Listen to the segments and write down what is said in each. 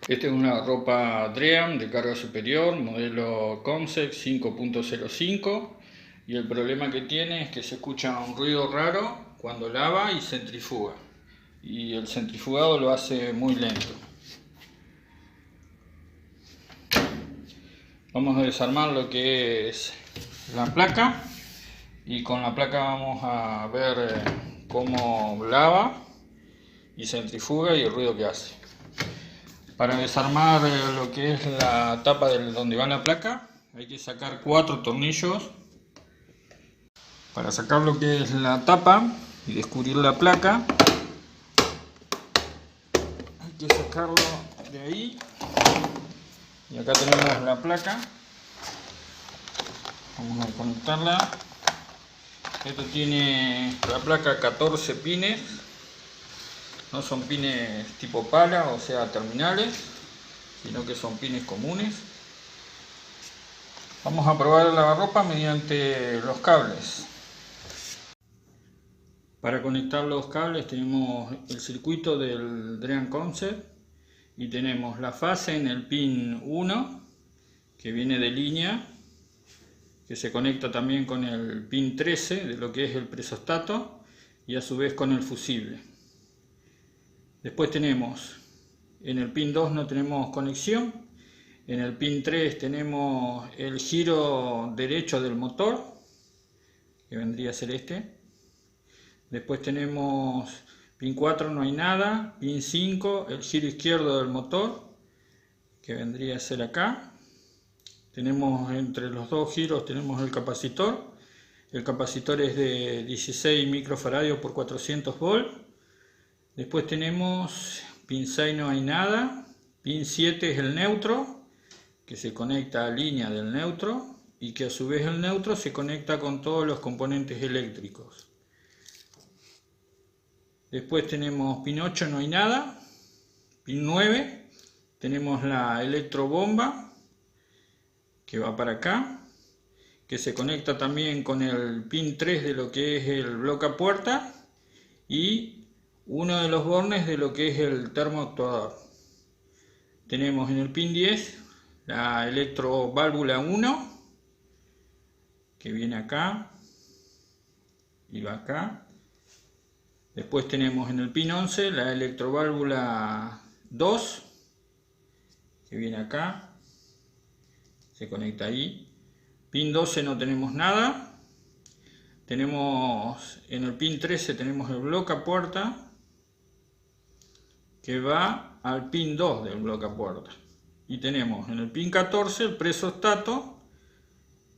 Esta es una ropa Dream de carga superior, modelo Concept 5.05, y el problema que tiene es que se escucha un ruido raro cuando lava y centrifuga, y el centrifugado lo hace muy lento. Vamos a desarmar lo que es la placa, y con la placa vamos a ver cómo lava y centrifuga y el ruido que hace. Para desarmar lo que es la tapa de donde va la placa, hay que sacar 4 tornillos. Para sacar lo que es la tapa y descubrir la placa, hay que sacarlo de ahí. Y acá tenemos la placa. Vamos a conectarla. Esto tiene la placa 14 pines. No son pines tipo pala, o sea terminales, sino que son pines comunes. Vamos a probar el lavarropa mediante los cables. Para conectar los cables tenemos el circuito del Dream Concept y tenemos la fase en el pin 1, que viene de línea, que se conecta también con el pin 13 de lo que es el presostato y a su vez con el fusible. Después tenemos, en el pin 2 no tenemos conexión, en el pin 3 tenemos el giro derecho del motor, que vendría a ser este. Después tenemos pin 4 no hay nada, pin 5 el giro izquierdo del motor, que vendría a ser acá. Tenemos entre los dos giros tenemos el capacitor es de 16 microfaradios por 400 volts. Después tenemos pin 6 no hay nada, pin 7 es el neutro, que se conecta a línea del neutro y que a su vez el neutro se conecta con todos los componentes eléctricos. Después tenemos pin 8 no hay nada, pin 9 tenemos la electrobomba que va para acá, que se conecta también con el pin 3 de lo que es el blocapuerta y uno de los bornes de lo que es el termoactuador. Tenemos en el pin 10 la electroválvula 1, que viene acá y va acá. Después tenemos en el pin 11 la electroválvula 2, que viene acá, se conecta ahí. Pin 12 no tenemos nada. Tenemos en el pin 13 tenemos el blocapuerta, que va al pin 2 del blocapuerta. Y tenemos en el pin 14 el presostato,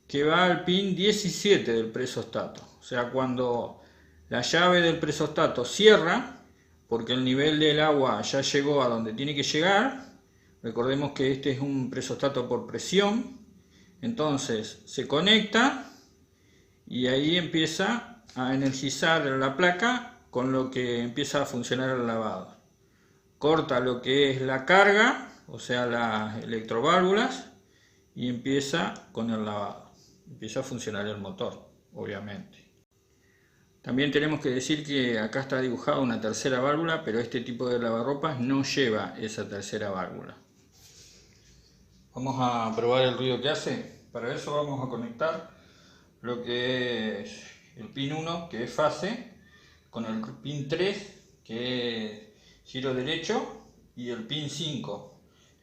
que va al pin 17 del presostato. O sea, cuando la llave del presostato cierra, porque el nivel del agua ya llegó a donde tiene que llegar, recordemos que este es un presostato por presión, entonces se conecta y ahí empieza a energizar la placa, con lo que empieza a funcionar el lavado. Corta lo que es la carga, o sea las electroválvulas, y empieza con el lavado. Empieza a funcionar el motor, obviamente. También tenemos que decir que acá está dibujada una tercera válvula, pero este tipo de lavarropas no lleva esa tercera válvula. Vamos a probar el ruido que hace. Para eso vamos a conectar lo que es el pin 1, que es fase, con el pin 3, que es giro derecho, y el pin 5,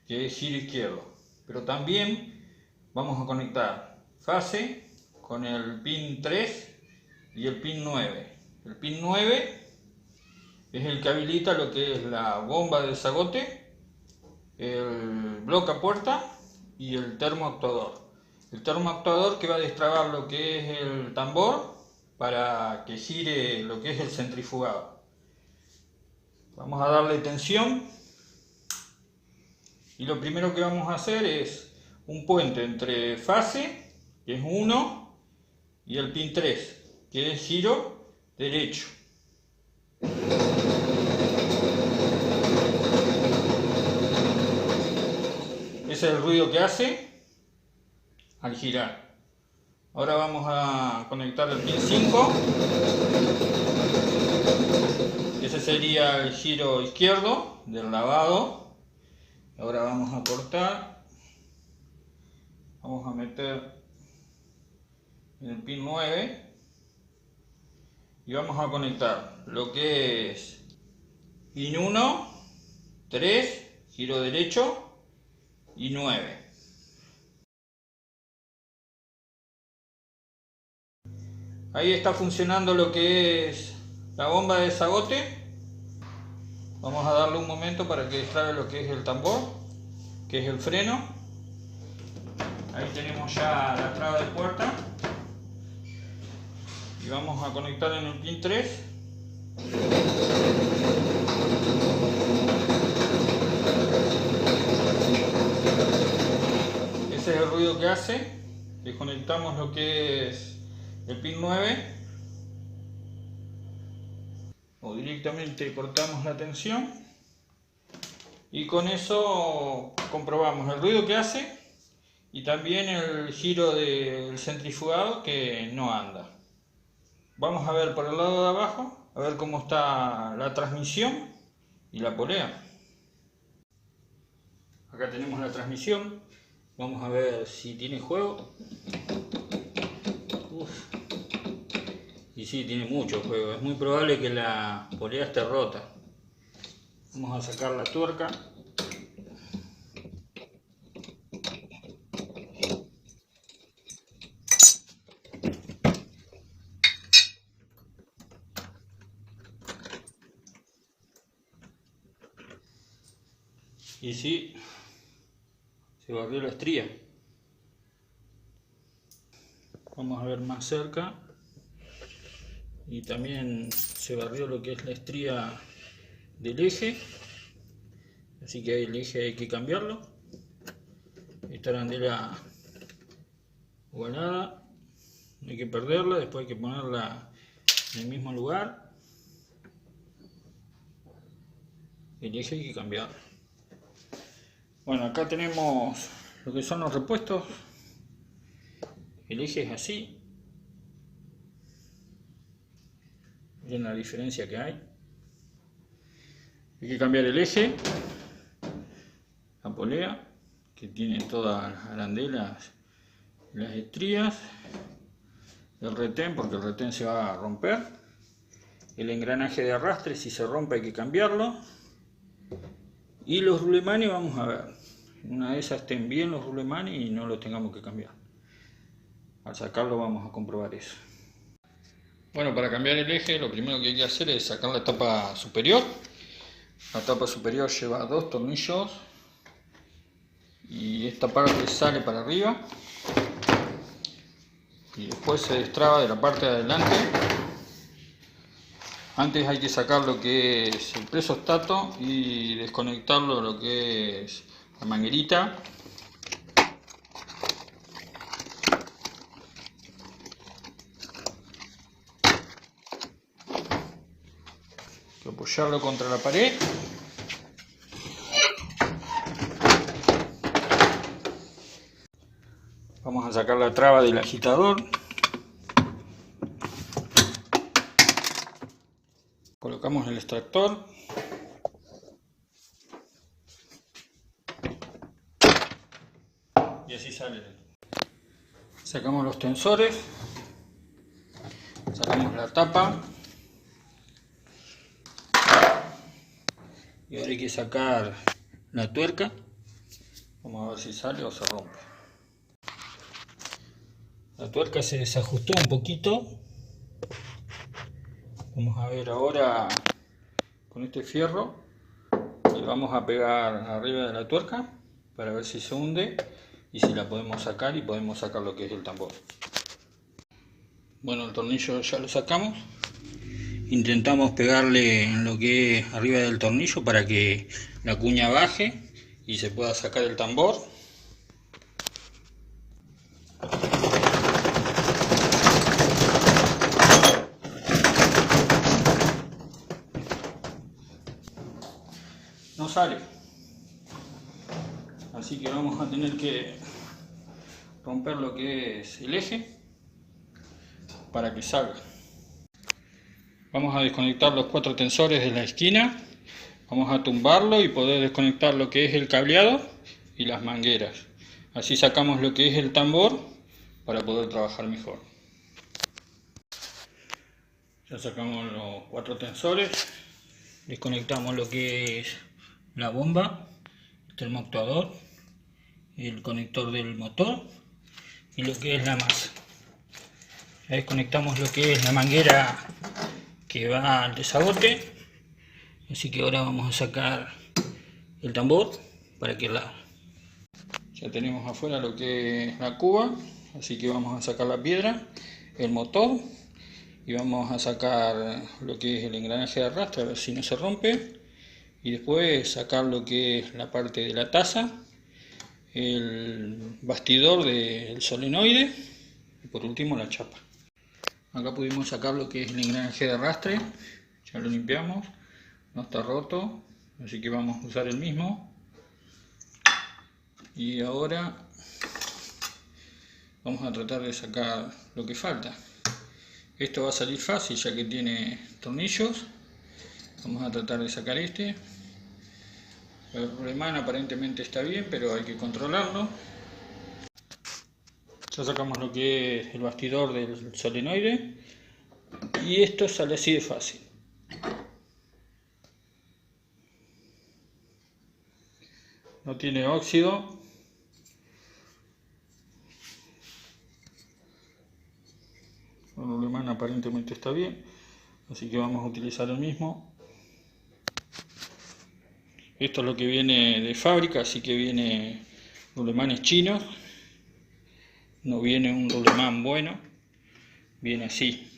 que es giro izquierdo. Pero también vamos a conectar fase con el pin 3 y el pin 9. El pin 9 es el que habilita lo que es la bomba de desagote, el blocapuerta y el termoactuador. El termoactuador que va a destrabar lo que es el tambor para que gire lo que es el centrifugado. Vamos a darle tensión y lo primero que vamos a hacer es un puente entre fase, que es 1, y el pin 3, que es giro derecho. Ese es el ruido que hace al girar. Ahora vamos a conectar el pin 5. Ese sería el giro izquierdo del lavado. Ahora vamos a cortar, vamos a meter en el pin 9 y vamos a conectar lo que es pin 1, 3, giro derecho y 9. Ahí está funcionando lo que es la bomba de desagote. Vamos a darle un momento para que extraiga lo que es el tambor, que es el freno. Ahí tenemos ya la traba de puerta. Y vamos a conectar en el pin 3. Ese es el ruido que hace. Desconectamos lo que es el pin 9. O directamente cortamos la tensión. Y con eso comprobamos el ruido que hace y también el giro del centrifugado que no anda. Vamos a ver por el lado de abajo, a ver cómo está la transmisión y la polea. Acá tenemos la transmisión, vamos a ver si tiene juego. Uf. Y sí, tiene mucho juego, es muy probable que la polea esté rota. Vamos a sacar la tuerca. Y sí, se barrió la estría. Vamos a ver más cerca. Y también se barrió lo que es la estría del eje. Así que el eje hay que cambiarlo. Esta arandela ovalada no hay que perderla, después hay que ponerla en el mismo lugar. El eje hay que cambiarlo. Bueno, acá tenemos lo que son los repuestos. El eje es así. Miren la diferencia que hay. Hay que cambiar el eje, la polea, que tiene todas las arandelas, las estrías, el retén, porque el retén se va a romper, el engranaje de arrastre, si se rompe hay que cambiarlo, y los rulemanes, vamos a ver, una de esas estén bien los rulemanes y no los tengamos que cambiar. Al sacarlo vamos a comprobar eso. Bueno, para cambiar el eje lo primero que hay que hacer es sacar la tapa superior. La tapa superior lleva 2 tornillos y esta parte sale para arriba y después se destraba de la parte de adelante. Antes hay que sacar lo que es el presostato y desconectarlo lo que es la manguerita. Hay que apoyarlo contra la pared. Vamos a sacar la traba del agitador. Colocamos el extractor. Y así sale. Sacamos los tensores. Sacamos la tapa. Y ahora hay que sacar la tuerca. Vamos a ver si sale o se rompe. La tuerca se desajustó un poquito. Vamos a ver ahora con este fierro. Le vamos a pegar arriba de la tuerca para ver si se hunde y si la podemos sacar y podemos sacar lo que es el tambor. Bueno, el tornillo ya lo sacamos. Intentamos pegarle en lo que es arriba del tornillo para que la cuña baje y se pueda sacar el tambor. No sale, así que vamos a tener que romper lo que es el eje para que salga. Vamos a desconectar los 4 tensores de la esquina Vamos a tumbarlo y poder desconectar lo que es el cableado y las mangueras. Así sacamos lo que es el tambor para poder trabajar mejor. Ya sacamos los 4 tensores, desconectamos lo que es la bomba, el termoactuador, el conector del motor y lo que es la masa. Ya desconectamos lo que es la manguera que va al desagote, así que ahora vamos a sacar el tambor para que la... Ya tenemos afuera lo que es la cuba, así que vamos a sacar la piedra, el motor y vamos a sacar lo que es el engranaje de arrastre, a ver si no se rompe, y después sacar lo que es la parte de la taza, el bastidor del solenoide y por último la chapa. Acá pudimos sacar lo que es el engranaje de arrastre, ya lo limpiamos, no está roto, así que vamos a usar el mismo. Y ahora vamos a tratar de sacar lo que falta. Esto va a salir fácil ya que tiene tornillos. Vamos a tratar de sacar este. El rulemán aparentemente está bien, pero hay que controlarlo. Ya sacamos lo que es el bastidor del solenoide. Y esto sale así de fácil. No tiene óxido. El rulemán aparentemente está bien, así que vamos a utilizar el mismo. Esto es lo que viene de fábrica, así que viene rulemanes chinos. No viene un rulemán bueno, viene así,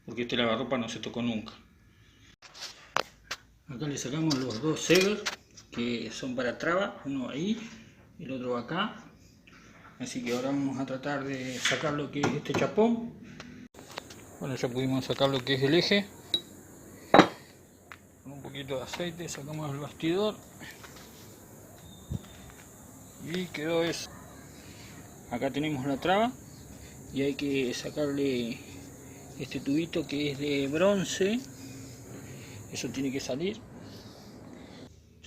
porque este lavarropa no se tocó nunca. Acá le sacamos los dos Seger, que son para traba, uno ahí y el otro acá. Así que ahora vamos a tratar de sacar lo que es este chapón. Bueno, ya pudimos sacar lo que es el eje. Con un poquito de aceite sacamos el bastidor. Y quedó eso. Acá tenemos la traba. Y hay que sacarle este tubito que es de bronce. Eso tiene que salir.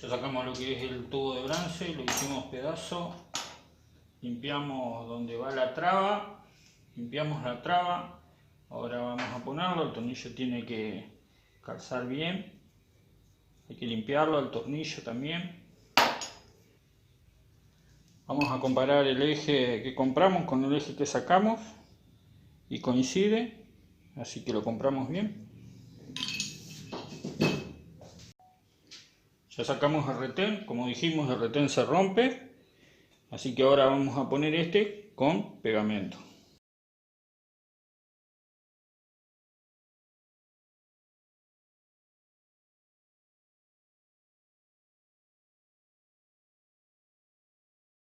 Ya sacamos lo que es el tubo de bronce. Lo hicimos pedazo. Limpiamos donde va la traba. Limpiamos la traba. Ahora vamos a ponerlo. El tornillo tiene que calzar bien. Hay que limpiarlo, el tornillo también. Vamos a comparar el eje que compramos con el eje que sacamos. Y coincide. Así que lo compramos bien. Ya sacamos el retén. Como dijimos, el retén se rompe. Así que ahora vamos a poner este con pegamento.